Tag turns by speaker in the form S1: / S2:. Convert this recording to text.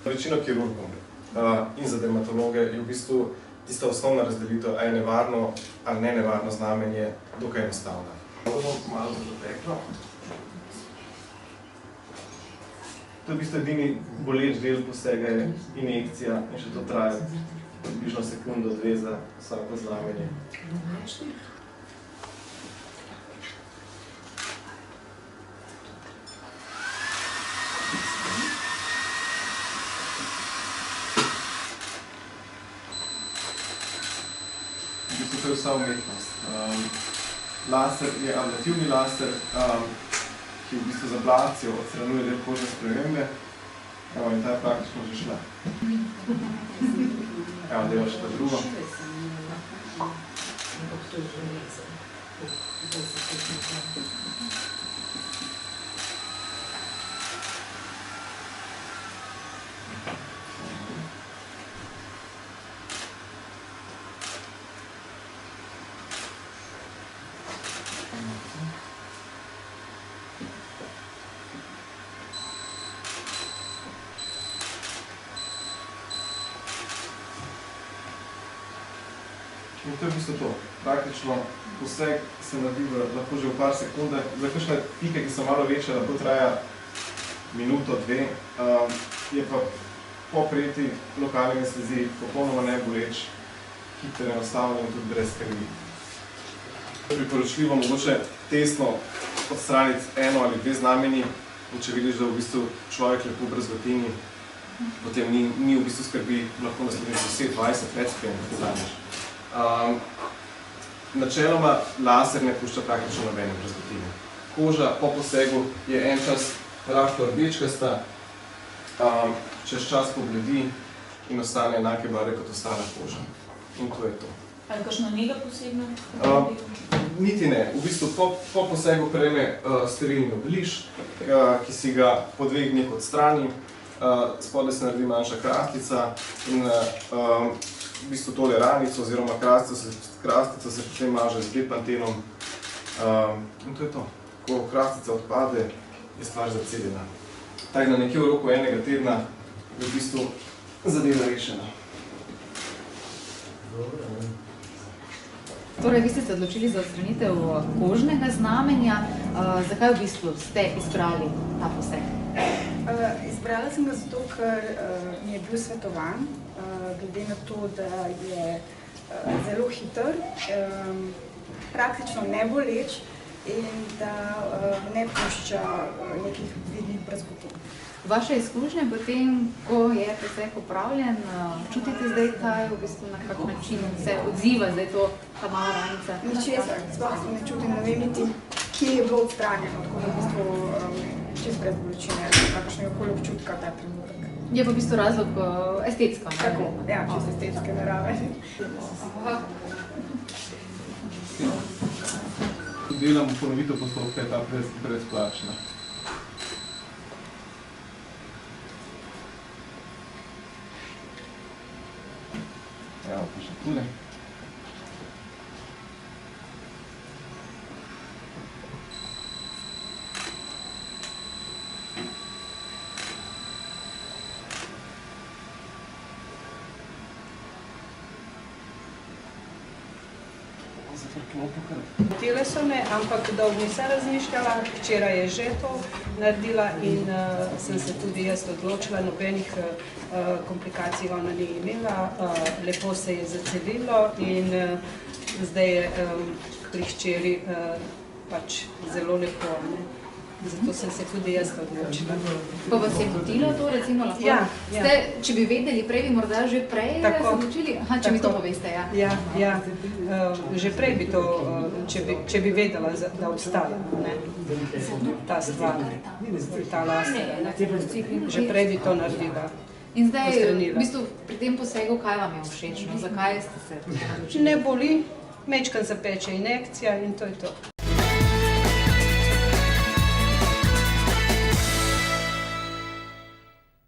S1: Večino kirurgov in za dermatologe je v bistvu tista osnovna razdelitev, ali je nevarno ali ne nevarno znamenje, dokaj enostavna. Malo zateklo. To je v bistvu edini boleč del posega je injekcija in še to traja približno sekundo, dve za vsako znamenje. To je vsa umetnost. Laser je ablativni laser, ki v bistvu z ablacijo odstranjuje del kožne spremembe. Evo, in ta je praktično že šla. Evo, delo še ta drugo. In to je v bistvu to. Praktično poseg se naredi lahko že v par sekunde. Za kakšne pike, ki so malo večje, lahko traja minuto, dve. Je pa po prijeti lokalni anesteziji popolnoma neboleč, hiter, enostavno in tudi brez krvi. Priporočljivo mogoče testno odstraniti eno ali dve znamenji, in če vidiš, da v bistvu človek lepo brazgotini, potem ni v bistvu skrbi, lahko naslednji 10, 20, več spremljati. Načeloma laser ne pušča praktično nobene brazgotine. Koža po posegu je en čas rahlo rdečkasta, čez čas pobledi in ostane enake barve kot ostala koža. In to je to.
S2: Ali kakšno nega posebno?
S1: Niti ne. V bistvu po posegu prejme sterilni obliž, ki si ga po 2 dneh odstrani, spodaj se naredi manjša krastica in v bistvu tole ranico oziroma krastica se potem maže z bepantenom in to je to. Ko krastica odpade, je stvar zaceljena. Tako da nekje v roku enega tedna je v bistvu zadeva rešena.
S3: Torej, vi ste se odločili za odstranitev kožnega znamenja. Zakaj v bistvu ste izbrali ta poseg?
S4: Izbrala sem ga zato, ker mi je bil svetovan, glede na to, da je zelo hiter, praktično neboleč in da ne pušča nekih vidnih brazgotin.
S3: Vaše izkušnje potem, ko je poseg opravljen, čutite zdaj, kaj v bistvu na kak način se odziva zdaj ta mala ranica?
S4: Ničesar, sploh se ne čutim, ne vem niti, kje je bilo odstranjeno, tako da v bistvu čist brez bolečine, kakšnega koli občutka ta trenutek.
S3: Je pa v bistvu razlog estetsko, ne?
S4: Tako, ja, čist estetske narave.
S1: Delamo ponovitev postopka, je ta brezplačna. Evo pa še tule.
S5: Hotele so me, ampak dolgo nisem razmišljala, včeraj je že to naredila in sem se tudi jaz odločila, nobenih komplikacij ona ni imela, lepo se je zacelilo in zdaj je pri hčeri pač zelo lepo. Zato sem se tudi jaz odločila.
S3: Pa vas je motilo to, recimo lahko?
S5: Ja.
S3: Če bi vedeli prej, bi morda že prej se odločili? Aha, če mi to poveste, ja.
S5: Ja, že prej bi to, če bi vedela, da obstaja ta stvar, ta laser. Že prej bi to naredila.
S3: In zdaj, v bistvu, pri tem posegu, kaj vam je všečno? Zakaj ste se odločili?
S5: Ne boli, majčkeno zapeče injekcija in to je to.